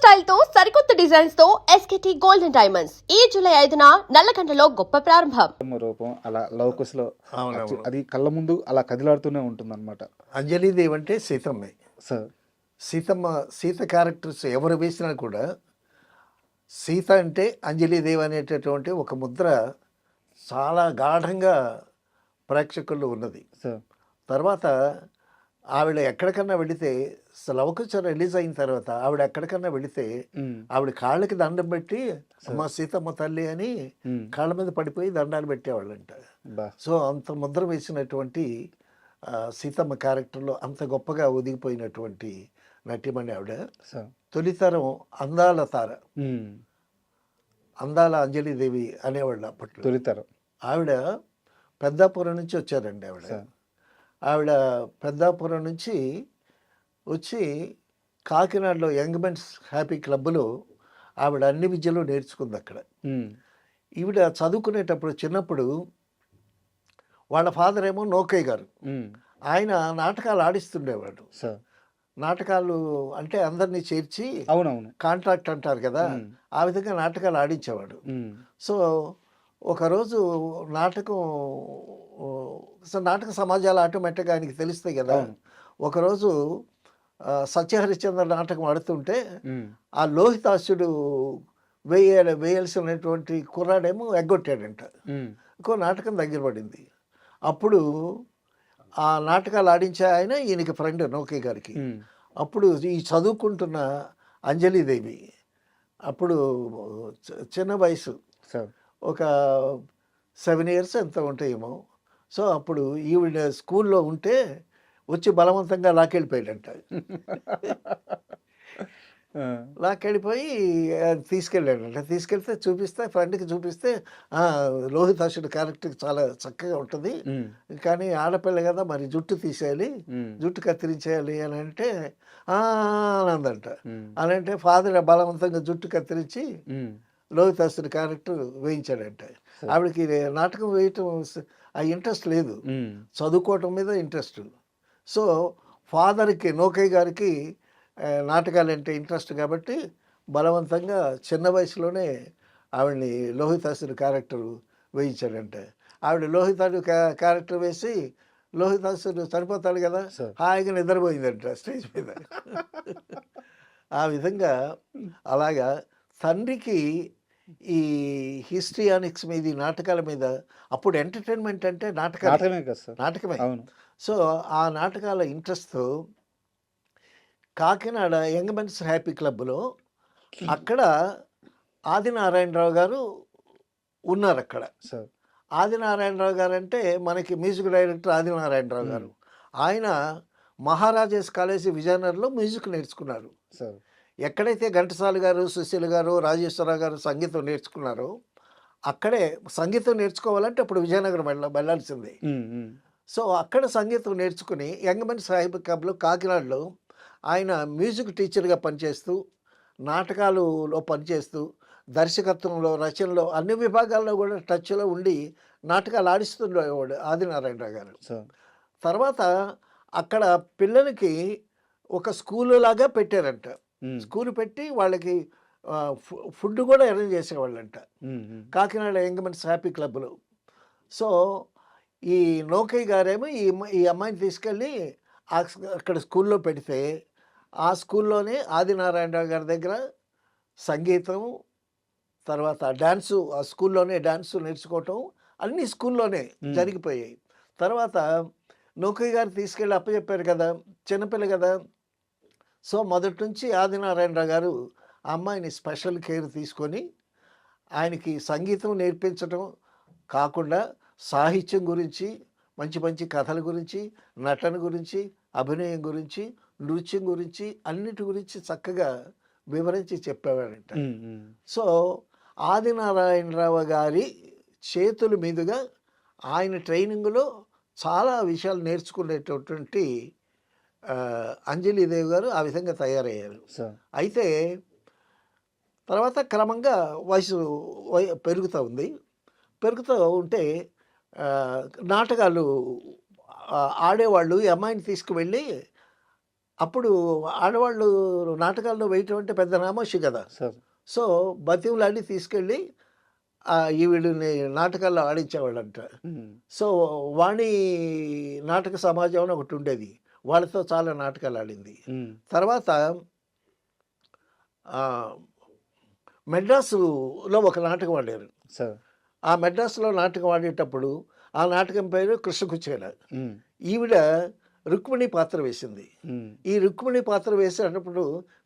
Style తో సరికొత్త designs తో ఎస్కేటీ గోల్డెన్ డైమండ్స్ ఈ జూలై 5న నల్లకంటలో గొప్ప ప్రారంభం. రూపం అలా లవకుశలో అవునవును. అది కళ్ళ ముందు అలా కదిలాడుతూనే ఉంటుంది అనమాట. అంజలీదేవి అంటే సీతమ్మే. సార్ సీత క్యారెక్టర్స్ ఎవరు వేసినా కూడా సీత అంటే అంజలీదేవి అనేటటువంటి ఒక ముద్ర చాలా గాఢంగా ప్రేక్షకుల్లో ఉన్నది. సార్ తర్వాత ఆవిడ ఎక్కడికన్నా వెళితే లవకుశ రిలీజ్ అయిన తర్వాత ఆవిడ ఎక్కడికన్నా వెళితే ఆవిడ కాళ్ళకి దండం పెట్టి అమ్మ సీతమ్మ తల్లి అని కాళ్ళ మీద పడిపోయి దండాలు పెట్టేవాళ్ళంట. సో అంత ముద్ర వేసినటువంటి సీతమ్మ క్యారెక్టర్లో అంత గొప్పగా ఒదిగిపోయినటువంటి నటిమణి ఆవిడ. తొలితరం అందాల తార, అందాల అంజలీదేవి అనేవాళ్ళు అప్పట్లో. తొలితరం ఆవిడ పెద్దాపురం నుంచి వచ్చారండి. ఆవిడ పెద్దాపురం నుంచి వచ్చి కాకినాడలో యంగ్ మెన్స్ హ్యాపీ క్లబ్లో ఆవిడ అన్ని విద్యలు నేర్చుకుంది అక్కడ. ఈవిడ చదువుకునేటప్పుడు చిన్నప్పుడు వాళ్ళ ఫాదర్ ఏమో నోకయ్య గారు, ఆయన నాటకాలు ఆడిస్తుండేవాడు. నాటకాలు అంటే అందరినీ చేర్చి అవునవును కాంట్రాక్ట్ అంటారు కదా, ఆ విధంగా నాటకాలు ఆడించేవాడు. సో ఒకరోజు నాటక సమాజాలు ఆటోమేటిక్గా ఆయనకి తెలుస్తాయి కదా. ఒకరోజు సత్యహరిశ్చంద్ర నాటకం ఆడుతుంటే ఆ లోహితాసుడు వేయాల్సినటువంటి కుర్రాడేమో ఎగ్గొట్టాడంట. ఇంకో నాటకం దగ్గర పడింది. అప్పుడు ఆ నాటకాలు ఆడించే ఆయన ఈయనకి ఫ్రెండ్ నౌకే గారికి. అప్పుడు ఈ చదువుకుంటున్న అంజలీదేవి అప్పుడు చిన్న వయసు, ఒక 7 years ఎంత ఉంటాయేమో. సో అప్పుడు ఈవిడ స్కూల్లో ఉంటే వచ్చి బలవంతంగా లాకెళ్ళిపోయాడంట. లాకెళ్ళిపోయి తీసుకెళ్ళాడంట. తీసుకెళ్తే చూపిస్తే ఫ్రెండ్కి చూపిస్తే లోహితాసుడు క్యారెక్టర్ చాలా చక్కగా ఉంటుంది, కానీ ఆడపిల్ల కదా మరి జుట్టు తీసేయాలి, జుట్టు కత్తిరించేయాలి అని అంటే అనందంట. అని అంటే ఫాదర్ బలవంతంగా జుట్టు కత్తిరించి లోహితాసుడి క్యారెక్టర్ వేయించాడంట. ఆవిడకి నాటకం వేయటం ఆ ఇంట్రెస్ట్ లేదు, చదువుకోవటం మీద ఇంట్రెస్ట్. సో ఫాదర్కి నోకయ్య గారికి నాటకాలంటే ఇంట్రెస్ట్ కాబట్టి బలవంతంగా చిన్న వయసులోనే ఆవిడని లోహితాసుడి క్యారెక్టర్ వేయించాడంట. ఆవిడ లోహితాడు క్యారెక్టర్ వేసి లోహితాసుడు చనిపోతాడు కదా, హాయిగా నిద్రపోయిందంట స్టేజ్ మీద. ఆ విధంగా అలాగా తండ్రికి ఈ హిస్ట్రియానిక్స్ మీద, ఈ నాటకాల మీద, అప్పుడు ఎంటర్టైన్మెంట్ అంటే నాటకమే. సో ఆ నాటకాల ఇంట్రెస్ట్తో కాకినాడ యంగ్ మెన్స్ హ్యాపీ క్లబ్లో అక్కడ ఆదినారాయణరావు గారు ఉన్నారు. అక్కడ ఆదినారాయణరావు గారు అంటే మనకి మ్యూజిక్ డైరెక్టర్ ఆదినారాయణరావు గారు. ఆయన మహారాజాస్ కాలేజీ విజయనగరంలో మ్యూజిక్ నేర్చుకున్నారు. ఎక్కడైతే ఘంటసాల గారు, సుశీల గారు, రాజేశ్వరరావు గారు సంగీతం నేర్చుకున్నారో అక్కడే సంగీతం నేర్చుకోవాలంటే అప్పుడు విజయనగరం వెళ్ళాల్సిందే. సో అక్కడ సంగీతం నేర్చుకుని యంగ్ మెన్స్ హ్యాపీ క్లబ్లో కాకినాడలో ఆయన మ్యూజిక్ టీచర్గా పనిచేస్తూ, నాటకాలలో పనిచేస్తూ, దర్శకత్వంలో, రచనలో అన్ని విభాగాల్లో కూడా టచ్లో ఉండి నాటకాలు ఆడిస్తుండేవాడు ఆదినారాయణరావు గారు. తర్వాత అక్కడ పిల్లలకి ఒక స్కూలు లాగా పెట్టారంట. స్కూల్ పెట్టి వాళ్ళకి ఫుడ్ కూడా అరేంజ్ చేసేవాళ్ళంట కాకినాడ యంగ్ మెన్స్ హ్యాపీ క్లబ్లో. సో ఈ నోకయ్య గారేమో ఈ అమ్మాయిని తీసుకెళ్ళి అక్కడ స్కూల్లో పెడితే ఆ స్కూల్లోనే ఆదినారాయణరావు గారి దగ్గర సంగీతం, తర్వాత డ్యాన్సు, ఆ స్కూల్లోనే డ్యాన్సు నేర్చుకోవటం అన్నీ స్కూల్లోనే జరిగిపోయాయి. తర్వాత నోకయ్య గారు తీసుకెళ్ళి అప్పచెప్పారు కదా, చిన్నపిల్ల కదా. సో మొదటి నుంచి ఆదినారాయణరావు గారు ఆ అమ్మాయిని స్పెషల్ కేర్ తీసుకొని ఆయనకి సంగీతం నేర్పించడం కాకుండా సాహిత్యం గురించి, మంచి మంచి కథల గురించి, నటన గురించి, అభినయం గురించి, నృత్యం గురించి, అన్నిటి గురించి చక్కగా వివరించి చెప్పేవాడంట. సో ఆదినారాయణరావు గారి చేతుల మీదుగా ఆయన ట్రైనింగ్లో చాలా విషయాలు నేర్చుకునేటటువంటి అంజలీదేవి గారు ఆ విధంగా తయారయ్యారు. అయితే తర్వాత క్రమంగా వయసు పెరుగుతూ ఉంటే నాటకాలు ఆడేవాళ్ళు ఈ అమ్మాయిని తీసుకువెళ్ళి అప్పుడు ఆడవాళ్ళు నాటకాల్లో వేయటం అంటే పెద్ద నామోషి కదా. సార్. సో బతివులాడి తీసుకెళ్ళి ఈవిడిని నాటకాల్లో ఆడించేవాళ్ళంట. హ్మ్. సో వాణి నాటక సమాజం అని ఒకటి ఉండేది, వాళ్ళతో చాలా నాటకాలు ఆడింది. హ్మ్. తర్వాత ఆ, మెడ్రాసులో ఒక నాటకం ఆడారు. సార్. ఆ మెడ్రాసులో నాటకం ఆడేటప్పుడు ఆ నాటకం పేరు కృష్ణకుచేల. హ్మ్. ఈవిడ రుక్మిణి పాత్ర వేసింది. హ్మ్. ఈ రుక్మిణి పాత్ర వేసేటప్పుడు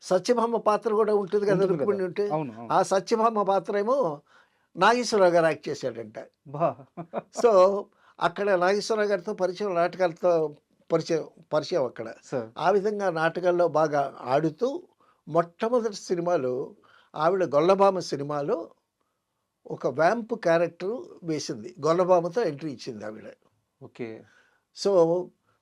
సత్యభామ పాత్ర కూడా ఉంటుంది కదా, ఉంటుంది రుక్మిణి కదా. ఉంటే. అవును. అవును. ఆ సత్యభామ పాత్ర ఏమో నాగేశ్వరరావు గారు యాక్ట్ చేశాడంట. బా! సో అక్కడ నాగేశ్వరరావు గారితో పరిచయం, నాటకాలతో పరిచయం పరిచయం అక్కడ. సార్. ఆ విధంగా నాటకాల్లో బాగా ఆడుతూ మొట్టమొదటి సినిమాలో ఆవిడ గొల్లభామ సినిమాలో ఒక వ్యాంప్ క్యారెక్టర్ వేసింది. గొల్లభామతో ఎంట్రీ ఇచ్చింది ఆవిడ. ఓకే. సో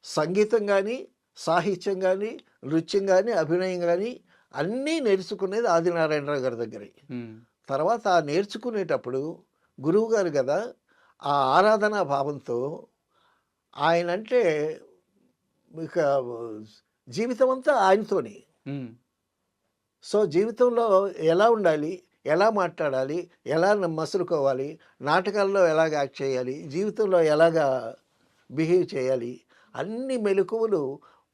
సంగీతం కానీ, సాహిత్యం కానీ, నృత్యం కానీ, అభినయం కానీ అన్నీ నేర్చుకునేది ఆదినారాయణరావు గారి దగ్గరే. హ్మ్. తర్వాత ఆ నేర్చుకునేటప్పుడు గురువు గారు కదా, ఆ ఆరాధనా భావంతో ఆయనంటే ఇక జీవితం అంతా ఆయనతోని. హ్మ్. సో జీవితంలో ఎలా ఉండాలి, ఎలా మాట్లాడాలి, ఎలా మసులుకోవాలి, నాటకాల్లో ఎలాగ యాక్ట్ చేయాలి, జీవితంలో ఎలాగా బిహేవ్ చేయాలి, అన్ని మెలకువలు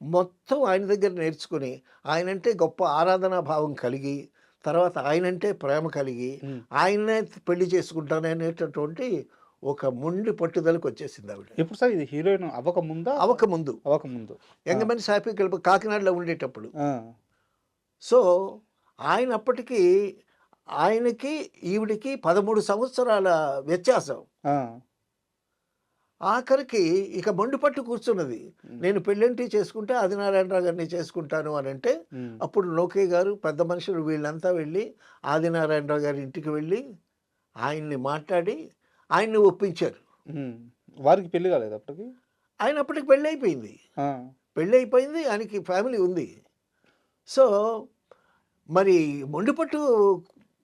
మొత్తం ఆయన దగ్గర నేర్చుకుని, ఆయనంటే గొప్ప ఆరాధనా భావం కలిగి, తర్వాత ఆయనంటే ప్రేమ కలిగి, హ్మ్. ఆయన్నే పెళ్లి చేసుకుంటాననేటటువంటి ఒక మొండి పట్టుదలకు వచ్చేసింది ఆవిడ. ఎప్పుడు సార్ ఇది హీరోయిన్ అవ్వకముందా? అవ్వకముందు అవ్వకముందు. యంగ్ మెన్స్ హ్యాపీ క్లబ్ కాకినాడలో ఉండేటప్పుడు. ఆ! సో ఆయన అప్పటికి ఆయనకి ఈవిడికి 13 సంవత్సరాల వ్యత్యాసం. ఆ! ఆఖరికి ఇక మండుపట్టు కూర్చున్నది. నేను పెళ్ళంటి చేసుకుంటే ఆదినారాయణరావు గారిని చేసుకుంటాను అని అంటే, హ్మ్. అప్పుడు లోకే గారు పెద్ద మనుషులు వీళ్ళంతా వెళ్ళి ఆదినారాయణరావు గారి ఇంటికి వెళ్ళి ఆయన్ని మాట్లాడి ఆయన్ని ఒప్పించారు. హ్మ్. వారికి పెళ్లి కాలేదా అప్పటికి? ఆయన అప్పటికి పెళ్ళి అయిపోయింది. ఆ! పెళ్ళి అయిపోయింది, ఆయనకి ఫ్యామిలీ ఉంది. సో మరి మొండిపట్టు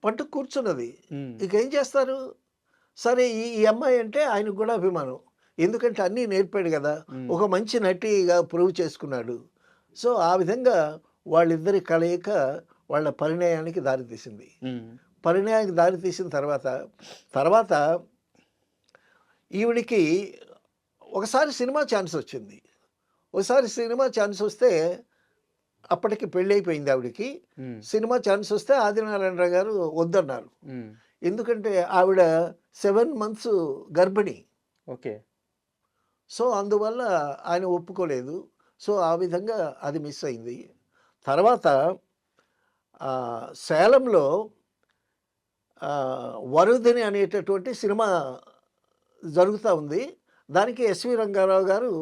పట్టు కూర్చున్నది. హ్మ్. ఇక ఏం చేస్తారు? సరే ఈ ఈ అమ్మాయి అంటే ఆయనకు కూడా అభిమానం. ఎందుకంటే అన్నీ నేర్పాడు కదా, హ్మ్. ఒక మంచి నటిగా ప్రూవ్ చేసుకున్నాడు. సో ఆ విధంగా వాళ్ళిద్దరి కలయిక వాళ్ళ పరిణయానికి దారితీసింది. హ్మ్. పరిణయానికి దారితీసిన తర్వాత ఈవిడికి ఒకసారి సినిమా ఛాన్స్ వచ్చింది. ఒకసారి సినిమా ఛాన్స్ వస్తే అప్పటికి పెళ్ళైపోయింది ఆవిడకి. హ్మ్. సినిమా ఛాన్స్ వస్తే ఆదినారాయణరావు గారు వద్దన్నారు. హ్మ్. ఎందుకంటే ఆవిడ 7 మంత్స్ గర్భిణి. ఓకే. సో అందువల్ల ఆయన ఒప్పుకోలేదు. సో ఆ విధంగా అది మిస్ అయింది. తర్వాత సేలంలో వరుదిని అనేటటువంటి సినిమా జరుగుతూ ఉంది. దానికి ఎస్వి రంగారావు గారు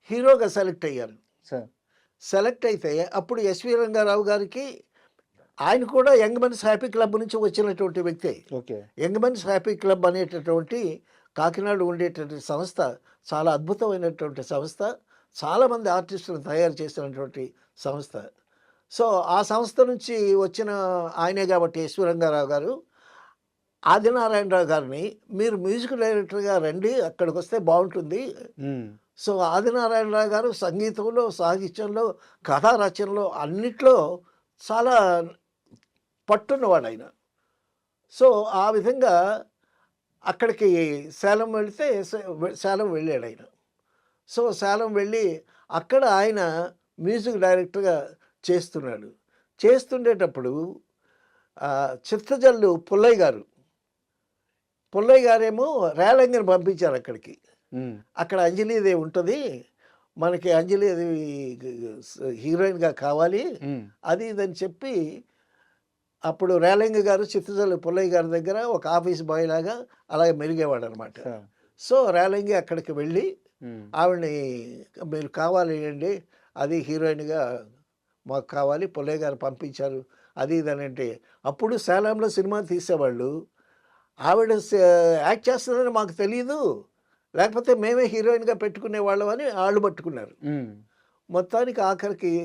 హీరోగా సెలెక్ట్ అయ్యారు. సార్. సెలెక్ట్ అయితే అప్పుడు ఎస్వి రంగారావు గారికి, ఆయన కూడా యంగ్ మెన్స్ హ్యాపీ క్లబ్ నుంచి వచ్చినటువంటి వ్యక్తే. Okay. Young men's happy club అనేటటువంటి కాకినాడ ఉండేటటువంటి సంస్థ చాలా అద్భుతమైనటువంటి సంస్థ. చాలామంది ఆర్టిస్టులను తయారు చేసినటువంటి సంస్థ. సో ఆ సంస్థ నుంచి వచ్చిన ఆయనే కాబట్టి ఎస్వి రంగారావు గారు ఆదినారాయణరావు గారిని, మీరు మ్యూజిక్ డైరెక్టర్గా రండి, అక్కడికి వస్తే బాగుంటుంది. హ్మ్. సో ఆదినారాయణరావు గారు సంగీతంలో, సాహిత్యంలో, కథా రచనలో అన్నిట్లో చాలా పట్టున్నవాడు ఆయన. సో ఆ విధంగా అక్కడికి సేలం వెళితే సేలం వెళ్ళాడు ఆయన. సో సేలం వెళ్ళి అక్కడ ఆయన మ్యూజిక్ డైరెక్టర్గా చేస్తున్నాడు. చేస్తుండేటప్పుడు చిత్తజల్లు పుల్లయ్య గారేమో రేలంగిని పంపించారు అక్కడికి. హ్మ్. అక్కడ అంజలీదేవి ఉంటుంది, మనకి అంజలీదేవి హీరోయిన్గా కావాలి, హ్మ్. అది ఇదని చెప్పి అప్పుడు రేలంగి గారు చిత్తజల్లు పుల్లయ్య గారి దగ్గర ఒక ఆఫీస్ బాయ్ లాగా అలాగే మెరిగేవాడు అనమాట. సార్. సో రేలంగి అక్కడికి వెళ్ళి హ్మ్. ఆవిడని, మీరు కావాలి అండి, అది హీరోయిన్గా మాకు కావాలి, పుల్లయ్య గారు పంపించారు, అది ఇదని అంటే, అప్పుడు సేలంలో సినిమా తీసేవాళ్ళు ఆవిడ యాక్ట్ చేస్తుందని మాకు తెలియదు, లేకపోతే మేమే హీరోయిన్గా పెట్టుకునేవాళ్ళం అని వాళ్ళు పట్టుకున్నారు. హ్మ్. మొత్తానికి ఆఖరికి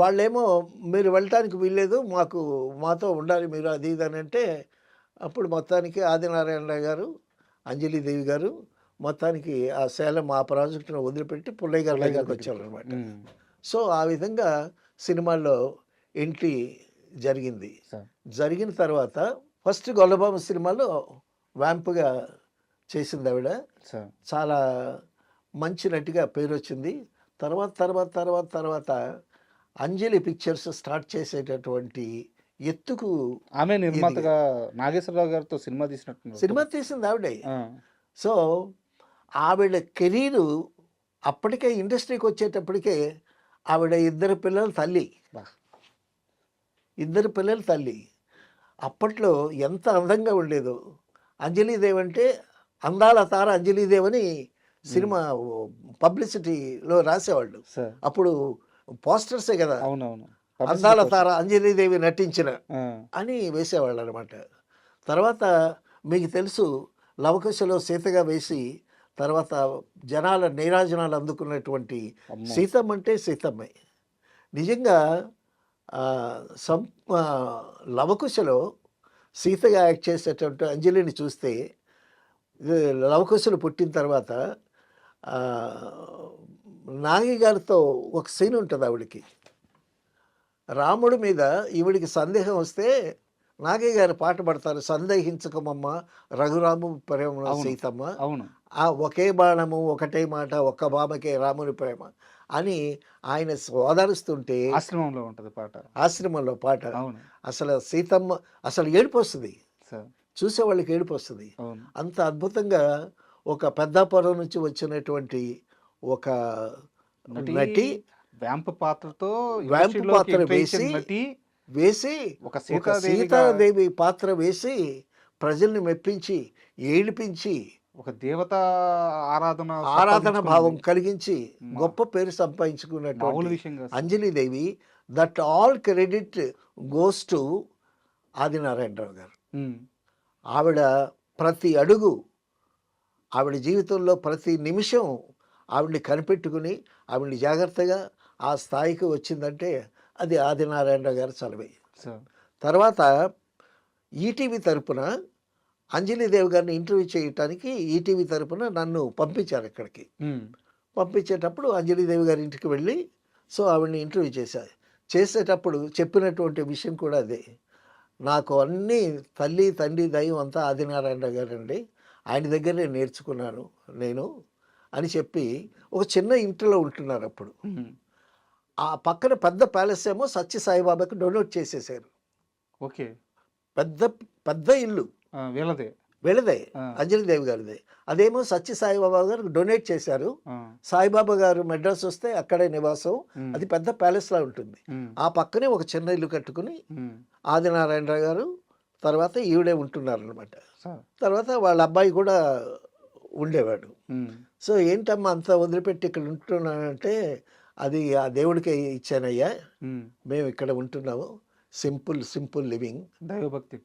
వాళ్ళేమో మీరు వెళ్ళటానికి వీల్లేదు, మాతో ఉండాలి మీరు, అది ఇది అని అంటే, అప్పుడు మొత్తానికి ఆదినారాయణరావు గారు, అంజలీదేవి గారు మొత్తానికి ఆ సేలం ఆ ప్రాజెక్టును వదిలిపెట్టి పుల్లయ్య గారి దగ్గరికి వచ్చారనమాట. హ్మ్. సో ఆ విధంగా సినిమాల్లో ఎంట్రీ జరిగింది. సార్ జరిగిన తర్వాత ఫస్ట్ గొల్లబామ సినిమాలో వ్యాంపుగా చేసింది ఆవిడ. సార్ చాలా మంచి నటిగా పేరు వచ్చింది. తర్వాత అంజలి పిక్చర్స్ స్టార్ట్ చేసేటటువంటి ఎత్తుకు ఆమె నిర్మాతగా నాగేశ్వరరావు గారితో సినిమా తీసినట్టు సినిమా తీసింది ఆవిడే. సో ఆవిడ కెరీరు అప్పటికే ఇండస్ట్రీకి వచ్చేటప్పటికే ఆవిడ ఇద్దరు పిల్లల తల్లి. అప్పట్లో ఎంత అందంగా ఉండేదో. అంజలీదేవి అంటే అందాల తార అంజలీదేవి అని సినిమా పబ్లిసిటీలో రాసేవాళ్ళు. అప్పుడు పోస్టర్సే కదా, అవునవును, అందాల తార అంజలీదేవి నటించిన అని వేసేవాళ్ళు అనమాట. తర్వాత మీకు తెలుసు లవకుశలో సీతగా వేసి తర్వాత జనాల నీరాజనాలు అందుకున్నటువంటి సీతమ్మ అంటే సీతమ్మే. నిజంగా లవకుశలో సీతగా యాక్ట్ చేసేటువంటి అంజలిని చూస్తే లవకుశలు పుట్టిన తర్వాత నాగి గారితో ఒక సీన్ ఉంటుంది ఆవిడకి. రాముడి మీద ఈవిడికి సందేహం వస్తే నాగయ్య గారు పాట పడతారు, సందేహించకమమ్మ రఘురాము ప్రేమ సీతమ్మ, ఆ ఒకే బాణము ఒకటే మాట ఒక్క బామకే రాముని ప్రేమ అని ఆయన సోదరుస్తుంటే ఆశ్రమంలో ఉంటుంది పాట. ఆశ్రమంలో పాట అసలు సీతమ్మ అసలు ఏడుపు వస్తుంది, చూసేవాళ్ళకి ఏడుపు వస్తుంది. అంత అద్భుతంగా ఒక పెద్దాపురం నుంచి వచ్చినటువంటి ఒక నటి వ్యాంపు పాత్ర వేసి ఒక సీతాదేవి పాత్ర వేసి ప్రజల్ని మెప్పించి ఏడిపించి ఒక దేవత ఆరాధన భావం కలిగించి గొప్ప పేరు సంపాదించుకున్నటువంటి Anjali Devi. That all credit goes to Adinarayana Rao garu. ఆవిడ ప్రతి అడుగు, ఆవిడ జీవితంలో ప్రతి నిమిషం ఆవిడ్ని కనిపెట్టుకుని ఆవిడ్ని జాగ్రత్తగా ఆ స్థాయికి వచ్చిందంటే అది ఆదినారాయణరావు గారు చలవే. తర్వాత ఈటీవీ తరపున అంజలీదేవి గారిని ఇంటర్వ్యూ చేయటానికి ఈటీవీ తరపున నన్ను పంపించారు అక్కడికి. పంపించేటప్పుడు అంజలీదేవి గారి ఇంటికి వెళ్ళి సో ఆవిడ్ని ఇంటర్వ్యూ చేసేటప్పుడు చెప్పినటువంటి విషయం కూడా అదే. నాకు అన్నీ తల్లి తండ్రి దైవం అంతా ఆదినారాయణరావు గారు అండి, ఆయన దగ్గరే నేర్చుకున్నాను నేను అని చెప్పి ఒక చిన్న ఇంటిలో ఉంటున్నారు. అప్పుడు ఆ పక్కన పెద్ద ప్యాలెస్ ఏమో సత్య సాయిబాబాకి డొనేట్ చేసేసారు. ఓకే, పెద్ద ఇల్లు వీళ్ళదే అంజలీదేవి గారిదే. అదేమో సత్య సాయిబాబా గారు డొనేట్ చేశారు. సాయిబాబా గారు మెడ్రాస్ వస్తే అక్కడే నివాసం. అది పెద్ద ప్యాలెస్ లా ఉంటుంది. ఆ పక్కనే ఒక చిన్న ఇల్లు కట్టుకుని ఆదినారాయణరావు గారు తర్వాత ఈవిడే ఉంటున్నారు అనమాట. తర్వాత వాళ్ళ అబ్బాయి కూడా ఉండేవాడు. సో ఏంటమ్మా అంత వదిలిపెట్టి ఇక్కడ ఉంటున్నానంటే అది ఆ దేవుడికి ఇచ్చానయ్యా, మేము ఇక్కడ ఉంటున్నాము, సింపుల్ లివింగ్, దైవభక్తి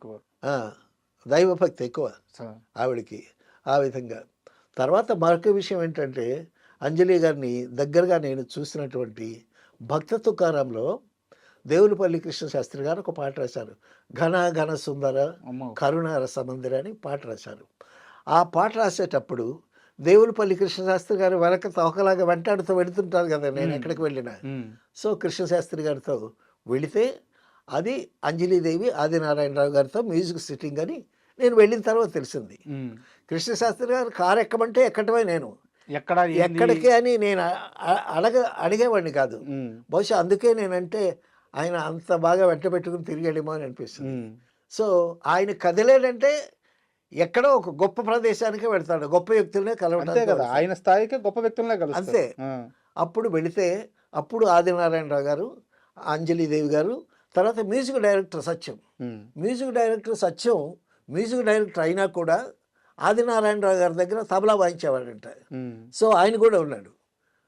ఎక్కువ ఆవిడకి ఆ విధంగా. తర్వాత మరొక విషయం ఏంటంటే అంజలి గారిని దగ్గరగా నేను చూసినటువంటి భక్త తుకారంలో దేవులపల్లి కృష్ణశాస్త్రి గారు ఒక పాట రాశారు, ఘన ఘన సుందర కరుణ రసమందిర అని పాట రాశారు. ఆ పాట రాసేటప్పుడు దేవులపల్లి కృష్ణశాస్త్రి గారు వెనక తోకలాగా వెంటాడుతూ వెళుతుంటారు కదా నేను ఎక్కడికి వెళ్ళినా. సో కృష్ణశాస్త్రి గారితో వెళితే అది అంజలీదేవి ఆదినారాయణరావు గారితో మ్యూజిక్ సిట్టింగ్ అని నేను వెళ్ళిన తర్వాత తెలిసింది. కృష్ణశాస్త్రి గారు కారు ఎక్కమంటే ఎక్కడమే, నేను ఎక్కడికి అని నేను అడిగేవాడిని కాదు. బహుశా అందుకే నేనంటే ఆయన అంత బాగా వెంట పెట్టుకుని తిరిగేమో అని అనిపిస్తుంది. సో ఆయన కదిలేడంటే ఎక్కడో ఒక గొప్ప ప్రదేశానికి వెళ్తాడు, గొప్ప వ్యక్తులనే కలవడం, ఆయన స్థాయికి గొప్ప వ్యక్తులనే కలుస్తాడు అంతే. అప్పుడు వెళితే అప్పుడు ఆదినారాయణరావు గారు, అంజలీదేవి గారు, తర్వాత మ్యూజిక్ డైరెక్టర్ సత్యం. మ్యూజిక్ డైరెక్టర్ అయినా కూడా ఆదినారాయణరావు గారి దగ్గర తబలా వాయించేవాడంట. సో ఆయన కూడా ఉన్నాడు.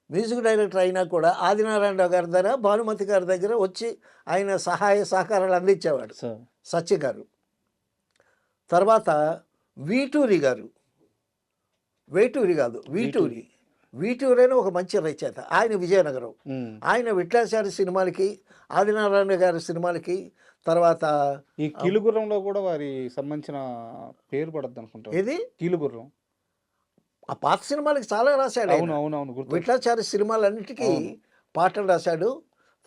మ్యూజిక్ డైరెక్టర్ అయినా కూడా ఆదినారాయణరావు గారి దగ్గర, భానుమతి గారి దగ్గర వచ్చి ఆయన సహాయ సహకారాలు అందించేవాడు సత్య గారు. తర్వాత వీటూరి అని ఒక మంచి రచయిత, ఆయన విజయనగరం. ఆయన విట్లాచారి సినిమాలకి, ఆదినారాయణ గారి సినిమాలకి, తర్వాత ఈ కీలుగుర్రంలో కూడా వారి సంబంధించిన పేరు పడద్దు అనుకుంటా. ఇది కీలుగుర్రం ఆ పాత సినిమాలకి చాలా రాశాడు. అవునవును, విట్లాచారి సినిమాలన్నిటికీ పాటలు రాశాడు.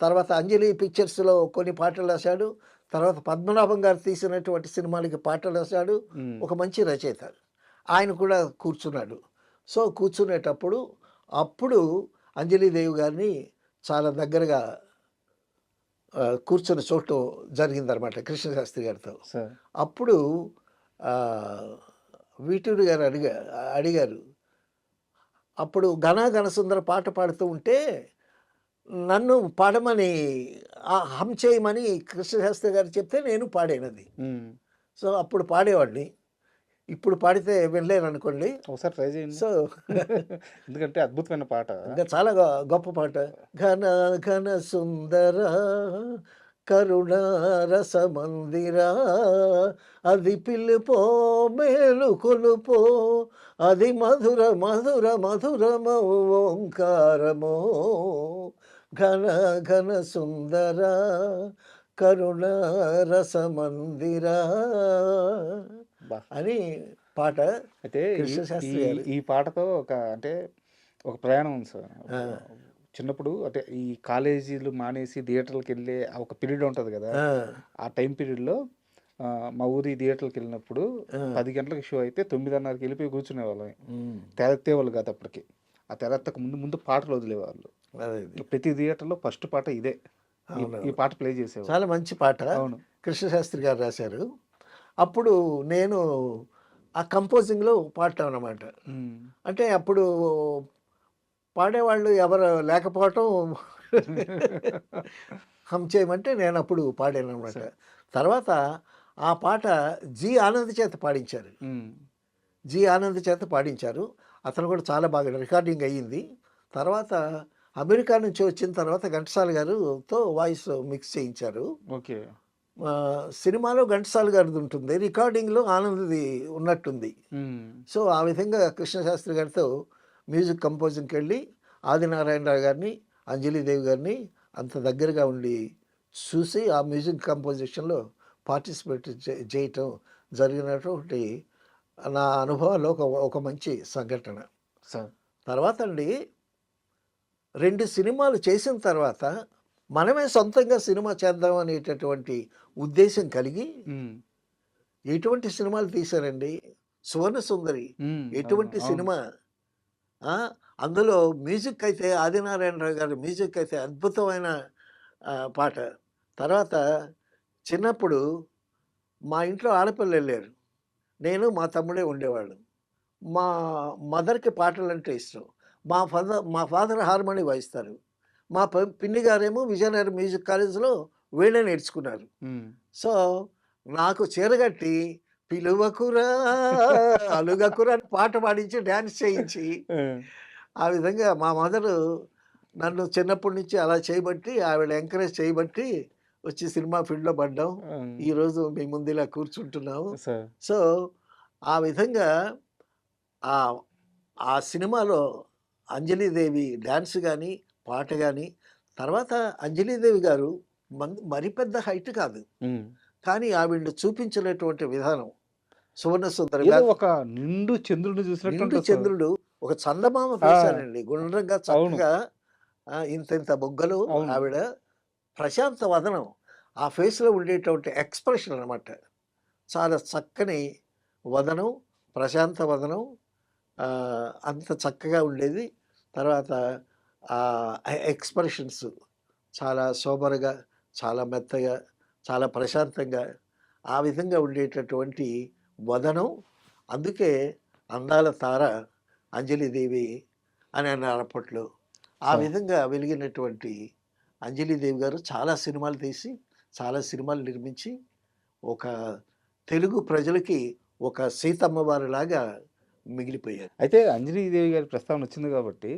తర్వాత అంజలి పిక్చర్స్‌లో కొన్ని పాటలు రాశాడు. తర్వాత పద్మనాభం గారు తీసినటువంటి సినిమాలకి పాటలు రాశాడు. ఒక మంచి రచయిత. ఆయన కూడా కూర్చున్నాడు. సో, కూర్చునేటప్పుడు అప్పుడు అంజలీదేవి గారిని చాలా దగ్గరగా కూర్చున్న చోటు జరిగిందనమాట కృష్ణశాస్త్రి గారితో. సార్. అప్పుడు వీటూరి గారు అడిగారు. అప్పుడు 'ఘన ఘన సుందర' పాట పాడుతూ ఉంటే నన్ను పాడమని హమ్ చేయమని కృష్ణశాస్త్రి గారు చెప్తే నేను పాడానది. సో, అప్పుడు పాడేవాడిని. ఇప్పుడు పాడితే వినలేరనుకోండి. ఒకసారి ట్రై చేయండి. సో, ఎందుకంటే అద్భుతమైన పాట. ఇంకా చాలా గొప్ప పాట. ఘన ఘన సుందర కరుణ రసమందిరా అది పిలుపో మేలు కొలుపో అది మధుర మధుర మధురమో ఓంకారమో ఘన ఘన సుందర కరుణ రసమందిరా బా. అని పాట. అయితే కృష్ణశాస్త్రి గారు. ఈ పాటతో ఒక ప్రయాణం ఉంది సార్. ఆ, చిన్నప్పుడు అంటే ఈ కాలేజీలు మానేసి థియేటర్లకు వెళ్ళే ఒక పీరియడ్ ఉంటుంది కదా. ఆ, ఆ టైం పీరియడ్లో మా ఊరి థియేటర్కి వెళ్ళినప్పుడు ఆ. 10 గంటలకు షో అయితే 9:30కి వెళ్ళిపోయి కూర్చునే వాళ్ళం. ఉమ్, తెరెత్తేవాళ్ళు కాదు అప్పటికి. ఆ తెరెత్తకు ముందు పాటలు వదిలేవాళ్ళు. అదే ఇది. ప్రతి థియేటర్లో ఫస్ట్ పాట ఇదే. అవును. ఈ పాట ప్లే చేసేవాళ్ళు. చాలా మంచి పాట. అవును. కృష్ణశాస్త్రి గారు రాశారు. అప్పుడు నేను ఆ కంపోజింగ్లో పాడటం అన్నమాట. ఉమ్. అంటే అప్పుడు పాడేవాళ్ళు ఎవరు లేకపోవటం హమ్ చేయమంటే నేను అప్పుడు పాడాను అనమాట. తర్వాత ఆ పాట జి ఆనంద్ చేత పాడించారు. ఉమ్. జి ఆనంద్ చేత పాడించారు. అతను కూడా చాలా బాగా రికార్డింగ్ అయ్యింది. తర్వాత అమెరికా నుంచి వచ్చిన తర్వాత ఘంటసాల గారుతో వాయిస్ మిక్స్ చేయించారు. ఓకే. సినిమాలో ఘంటసాల గారిది ఉంటుంది, రికార్డింగ్లో ఆనంద్ది ఉన్నట్టుంది. ఉమ్. సో ఆ విధంగా కృష్ణశాస్త్రి గారితో మ్యూజిక్ కంపోజింగ్కి వెళ్ళి ఆదినారాయణరావు గారిని, అంజలీదేవి గారిని అంత దగ్గరగా ఉండి చూసి ఆ మ్యూజిక్ కంపోజిషన్లో పార్టిసిపేట్ చేయటం జరిగినటువంటి నా అనుభవాల్లో ఒక మంచి సంఘటన. సార్. తర్వాత అండి 2 సినిమాలు చేసిన తర్వాత మనమే సొంతంగా సినిమా చేద్దాం అనేటటువంటి ఉద్దేశం కలిగి ఉమ్. ఎటువంటి సినిమాలు తీశారండి. సువర్ణ సుందరి ఉమ్. ఎటువంటి అవును. సినిమా. ఆ, అందులో మ్యూజిక్ అయితే ఆదినారాయణరావు గారి మ్యూజిక్ అయితే అద్భుతమైన పాట. తర్వాత చిన్నప్పుడు మా ఇంట్లో ఆడపిల్లలు వెళ్ళారు. నేను మా తమ్ముడే ఉండేవాళ్ళం. మా మదర్కి పాటలు అంటే ఇష్టం. మా ఫాదర్ హార్మోని వాయిస్తారు. మా పిన్ని గారేమో విజయనగరం మ్యూజిక్ కాలేజీలో వీణే నేర్చుకున్నారు. ఉమ్. సో నాకు చీరగట్టి పిలువకురా అలుగకురా అని పాట పాడించి డ్యాన్స్ చేయించి ఆ విధంగా మా మదరు నన్ను చిన్నప్పటి నుంచి అలా చేయబట్టి ఆవిడ ఎంకరేజ్ చేయబట్టి వచ్చి సినిమా ఫీల్డ్లో పడ్డాం. ఈరోజు మీ ముందు ఇలా కూర్చుంటున్నాము. సార్. సో ఆ విధంగా ఆ ఆ సినిమాలో అంజలీదేవి డ్యాన్స్ కానీ పాట కానీ, తర్వాత అంజలీదేవి గారు మరి పెద్ద హైట్ కాదు, ఉమ్. కానీ ఆవిడ చూపించినటువంటి విధానం సువర్ణ సుందరి ఏదో గారు. ఒక నిండు చంద్రుడిని చూసినట్టు నిండు ఉంటుంది సార్. చంద్రుడు ఒక చందమామ వేశారండి, గుండ్రంగా అవును. చక్కగా ఇంత బొగ్గలు. అవును. ఆవిడ ప్రశాంత వదనం, ఆ ఫేస్లో ఉండేటువంటి ఎక్స్ప్రెషన్ అన్నమాట. చాలా చక్కని వదనం, ప్రశాంత వదనం, అంత చక్కగా ఉండేది. తర్వాత ఎక్స్ప్రెషన్స్ చాలా సోబరుగా, చాలా మెత్తగా, చాలా ప్రశాంతంగా ఆ విధంగా ఉండేటటువంటి వదనం. అందుకే అందాల తార అంజలీదేవి అని అన్నారు అప్పట్లో. ఆ విధంగా వెలిగినటువంటి అంజలీదేవి గారు చాలా సినిమాలు తీసి, చాలా సినిమాలు నిర్మించి ఒక తెలుగు ప్రజలకి ఒక సీతమ్మ వారిలాగా మిగిలిపోయారు. అయితే అంజలీదేవి గారి ప్రస్తావన వచ్చింది కాబట్టి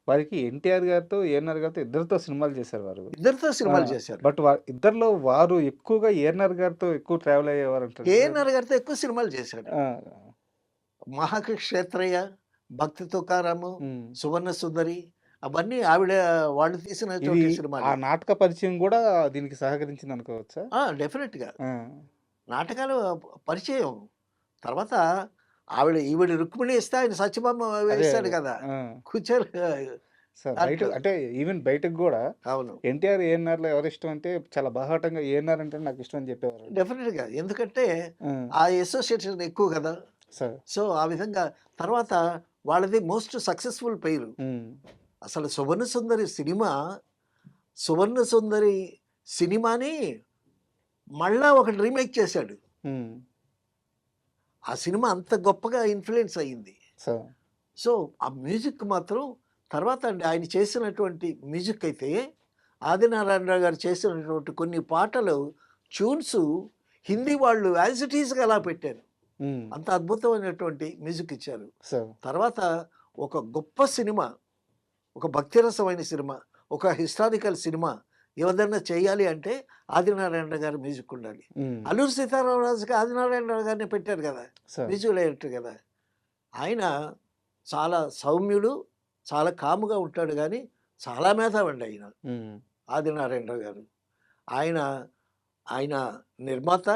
వారికి ఎన్టీఆర్ గారితో ఏఎన్ఆర్ గారితో ఇద్దరితో సినిమాలు చేశారు వారు. ఇద్దరితో సినిమాలు చేశారు. బట్ ఇద్దరిలో వారు ఎక్కువగా ఏఎన్ఆర్ గారితో ఎక్కువ ట్రావెల్ అయ్యేవారు అంటారు. ఏఎన్ఆర్ గారితో ఎక్కువ సినిమాలు చేశారు. మహాక్షేత్రయ్య, భక్తి తుకారాము, సువర్ణ సుందరి అవన్నీ ఆవిడ వాళ్ళు తీసిన సినిమాలు. ఆ నాటక పరిచయం కూడా దీనికి సహకరించింది అనుకోవచ్చా? డెఫినెట్గా నాటకాలు పరిచయం. తర్వాత ఈవిడ రుక్మిణి ఇస్తే ఆయన సత్యభామ వేశాడు కదా, కూర్చొని సార్ బయట అంటారు. అంటే ఈవెన్ బయటకు కూడా అవును. ఎన్టీఆర్ ఏఎన్ఆర్లో ఎవరు ఇష్టం అంటే చాలా బాహాటంగా ఏఎన్ఆర్ అంటే నాకు ఇష్టం అని చెప్పేవారు. డెఫినెట్‌గా. ఎందుకంటే ఆ అసోసియేషన్ ఎక్కువ కదా! సార్ సో, ఆ విధంగా తర్వాత వాళ్ళది మోస్ట్ సక్సెస్‌ఫుల్ పేరు. అసలు 'సువర్ణ సుందరి' సినిమా 'సువర్ణ సుందరి' సినిమాని మళ్ళా ఒకటి రీమేక్ చేశాడు. ఆ సినిమా అంత గొప్పగా ఇన్‌ఫ్లూయెన్స్ అయింది. సార్ సో, ఆ మ్యూజిక్ మాత్రం తర్వాత అండి ఆయన చేసినటువంటి మ్యూజిక్ అయితే ఆదినారాయణరావు గారు చేసినటువంటి కొన్ని పాటలు ట్యూన్స్ హిందీ వాళ్ళు యాజ్ ఇట్ ఈస్‌గా అలా పెట్టారు. అంత అద్భుతమైనటువంటి మ్యూజిక్ ఇచ్చారు. సార్ తర్వాత ఒక గొప్ప సినిమా, ఒక భక్తిరసమైన సినిమా, ఒక హిస్టారికల్ సినిమా ఏదైనా చేయాలి అంటే ఆదినారాయణ గారి మ్యూజిక్ ఉండాలి. అల్లూరి సీతారామరాజుకి ఆదినారాయణరావు గారిని పెట్టారు కదా! సార్ మ్యూజిక్ డైరెక్టర్ కదా! ఆయన చాలా సౌమ్యుడు, చాలా కామ్‌గా ఉంటాడు గానీ, చాలా మేధావండి ఆయన. ఆదినారాయణరావు గారు. ఆయన, ఆయన నిర్మాత,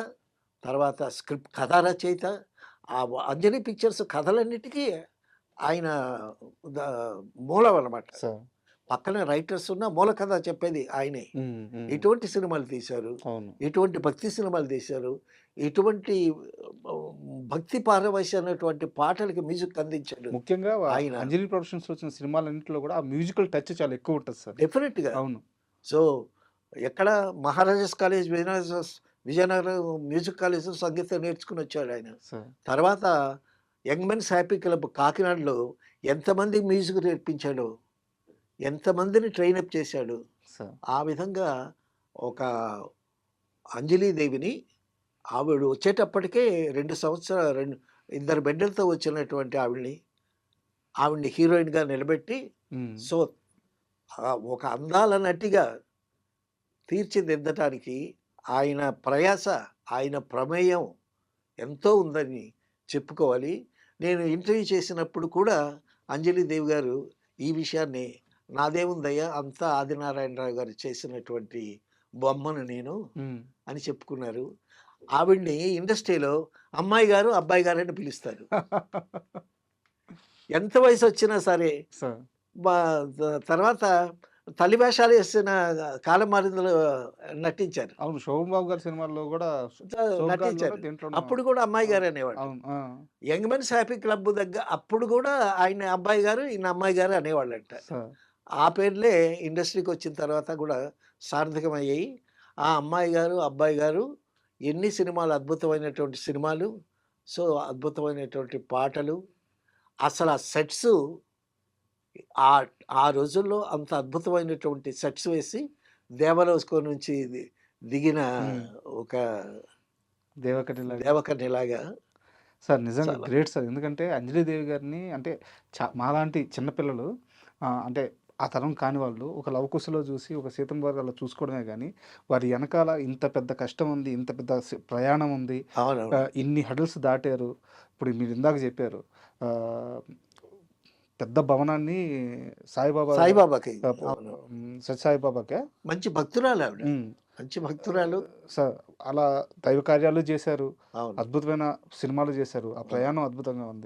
తర్వాత స్క్రిప్ట్ కథా రచయిత. అంజనీ పిక్చర్స్ కథలన్నిటికీ ఆయన ద మూలం అన్నమాట. సార్ పక్కన రైటర్స్ ఉన్న మూల కథ చెప్పేది ఆయనే. ఎటువంటి సినిమాలు తీశారు, అవును ఎటువంటి భక్తి సినిమాలు తీశారు, ఎటువంటి భక్తి పారవశ్యమైనటువంటి పాటలకి మ్యూజిక్ అందించాడు ముఖ్యంగా ఆయన. అంజనీ ప్రొడక్షన్స్ వచ్చిన సినిమాలన్నింటిలో కూడా ఆ మ్యూజికల్ టచ్ చాలా ఎక్కువ ఉంటుంది సార్. డెఫినెట్‌గా. అవును సో, ఎక్కడ మహారాజాస్ కాలేజ్ విజయనగరం మ్యూజిక్ కాలేజ్‌లో సంగీతం నేర్చుకుని వచ్చాడు ఆయన. సార్ తర్వాత యంగ్ మెన్స్ హ్యాపీ క్లబ్ కాకినాడలో ఎంతమంది మ్యూజిక్ నేర్పించాడో, ఎంతమందిని ట్రైనప్ చేశాడు. సార్ ఆ విధంగా ఒక అంజలీదేవిని ఆవిడ వచ్చేటప్పటికే 2 సంవత్సరాలు 2 బిడ్డలతో వచ్చినటువంటి ఆవిడ్ని హీరోయిన్‌గా నిలబెట్టి సో, ఒక అందాల నటిగా తీర్చిదిద్దటానికి ఆయన ప్రయాస, ఆయన ప్రమేయం ఎంతో ఉందని చెప్పుకోవాలి. నేను ఇంటర్వ్యూ చేసినప్పుడు కూడా అంజలీదేవి గారు ఈ విషయాన్ని నాదేముందయ్యా అంతా ఆదినారాయణరావు గారు చేసినటువంటి బొమ్మను నేను అని చెప్పుకున్నారు. ఆవిడ్ని ఇండస్ట్రీలో అమ్మాయి గారు, అబ్బాయి గారు అని పిలుస్తారు. ఎంత వయసు వచ్చినా సరే. సార్ తర్వాత తల్లి వేషాలు వేసిన కాలం మారిందిలో నటించారు. అవును శోభన్ బాబు గారి సినిమాల్లో కూడా నటించారు. దీంట్లో అప్పుడు కూడా అమ్మాయి గారు అనేవాడు. అవును యంగ్ మెన్స్ హ్యాపీ క్లబ్ దగ్గర అప్పుడు కూడా ఆయన అబ్బాయి గారు, ఈయన అమ్మాయి గారు అనేవాళ్ళంట. సార్ ఆ పేర్లే ఇండస్ట్రీకి వచ్చిన తర్వాత కూడా సార్థకమయ్యాయి. ఆ అమ్మాయి గారు, అబ్బాయి గారు ఎన్ని సినిమాలు అద్భుతమైనటువంటి సినిమాలు. సో, అద్భుతమైనటువంటి పాటలు. అసలు ఆ సెట్స్ ఆ రోజుల్లో అంత అద్భుతమైనటువంటి సెట్స్ వేసి దేవరోస్కో నుంచి దిగిన ఒక దేవకన్యలాగా సార్ నిజంగా చాలా. Great sir. ఎందుకంటే అంజలీదేవి గారిని అంటే మాలాంటి చిన్నపిల్లలు అంటే ఆ తరం కాని వాళ్ళు ఒక లవకుశలో చూసి ఒక సీతం వారు అలా చూసుకోవడమే కానీ వారి వెనకాల ఇంత పెద్ద కష్టం ఉంది, ఇంత పెద్ద ప్రయాణం ఉంది, అవునవును. ఇన్ని హడల్స్ దాటారు. ఇప్పుడు మీరు ఇందాక చెప్పారు పెద్ద భవనాన్ని సాయిబాబాకి అవును. సత్యసాయిబాబాకే మంచి భక్తురాలు ఆవిడ. మంచి భక్తురాలు. సార్ అలా దైవ కార్యాలు చేశారు, అవును. అద్భుతమైన సినిమాలు చేశారు. ఆ ప్రయాణం అద్భుతంగా ఉంది.